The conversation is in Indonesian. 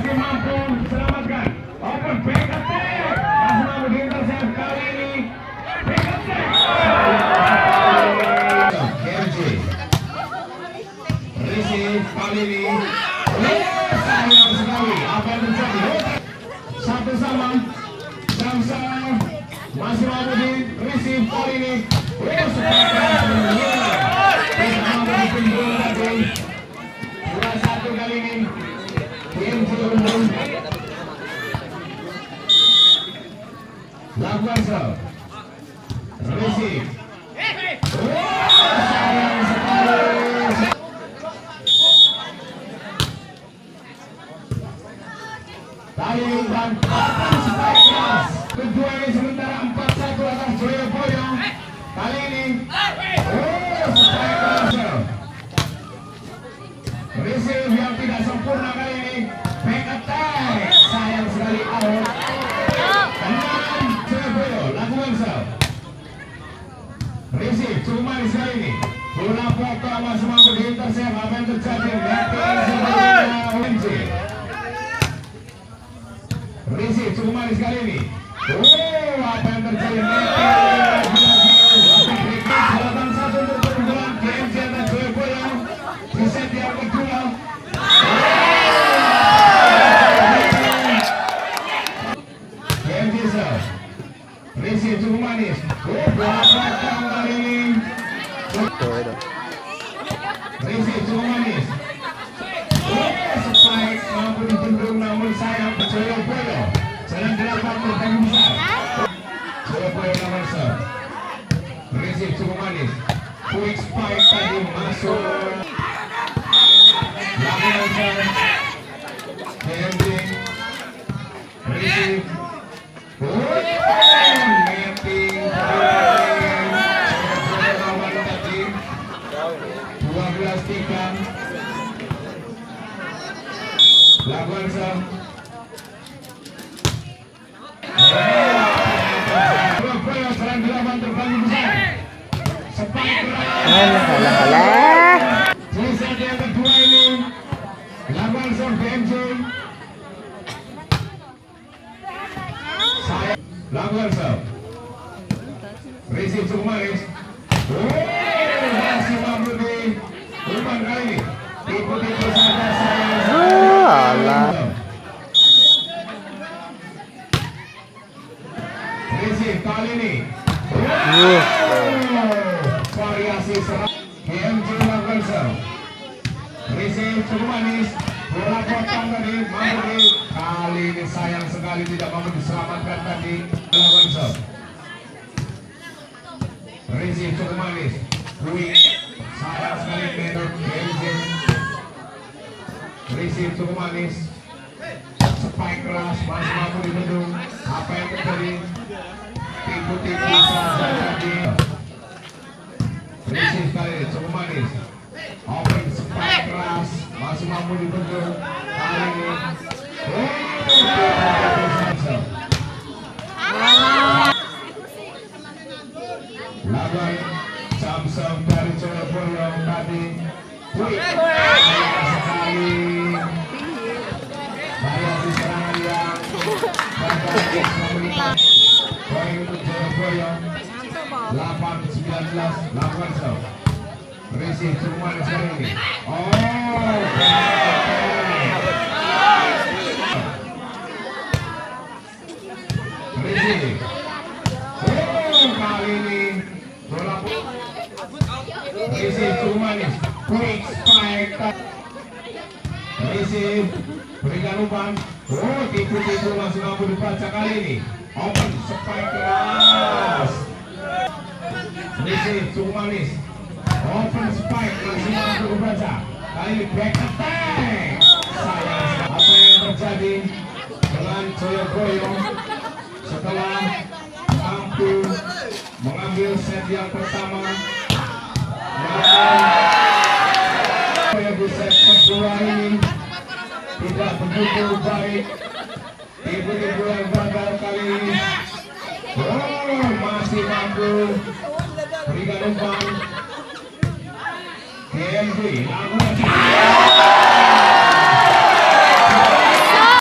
masih mampu diselamatkan. Open back attack. Masih mampu diintercept kali ini. Back attack. GMJ. Receive kali ini. Sayang sekali. Apa yang terjadi? Satu sama. Sama-sama. Masih mampu di receive kali ini. Satu kali ini GMJ unggul. Lakukan serve. Receive. Sayang sekali. Taling dan spike. Kedua ini sementara 4-1 atas JOYOBOYO. Kali ini spike. Receive yang tidak sempurna kali ini. Back attack. Sayang sekali out. Tenang JOYOBOYO. Lakukan serve. Receive cukup manis kali ini. Bola potong masih mampu diintercept. Apa yang terjadi? GMJ. Receive cukup manis kali ini. Apa yang terjadi? Selatan satu untuk keunggulan GMJ dan JOYOBOYO di set yang kedua. GMJ serve. Receive cukup manis. Bola belakang kali ini. Receive cukup manis. Spike mampu dibendung namun sayang JOYOBOYO. Jalan 8 bertanggung besar. JOYOBOYO nomor serve. Receive cukup manis. Quick spike tadi masuk. Lakukan serve. GMJ. Receive. Netting. Lawan tadi 12-3. Lakukan serve. JOYOBOYO jalan 8 terbangin besar. Spike keras. Selesai yang kedua ini. Lakukan serve GMJ. Lakukan serve. Receive cukup manis. Masih mampu di umpan kali ini. Tipu-tipu saja saya. Receive kali ini. Variasi serang. GMJ lakukan serve. Receive cukup manis. Bola potong tadi mampu di. Kali ini sayang sekali tidak mampu diselamatkan tadi. Lakukan serve. Receive cukup manis. Quick. Sayang sekali menurut GMJ. Receive cukup manis. Spike keras masih mampu dibendung. Apa yang terjadi? Tipu-tipu saja tadi. Receive kali ini cukup manis. Open spike keras masih mampu dibendung. Kali ini lawan jam serve dari JOYOBOYO tadi. Sekali variasi serangan yang berbasis memiliki poin untuk JOYOBOYO 8-19. Lakukan serve. Receive cukup manis kali ini. Receive. Kali ini bola. Receive cukup manis. Quick spike. Receive. Berikan umpan. Tipu-tipu masih mampu dibaca kali ini. Open spike keras. Receive cukup manis. Open spike masih mampu dibaca. Kali ini back attack. Sayang apa yang terjadi dengan JOYOBOYO setelah mampu mengambil set yang pertama. Di set kedua ini tidak begitu baik. Tipu-tipu yang gagal kali ini. Masih mampu berikan umpan. GMJ lakukan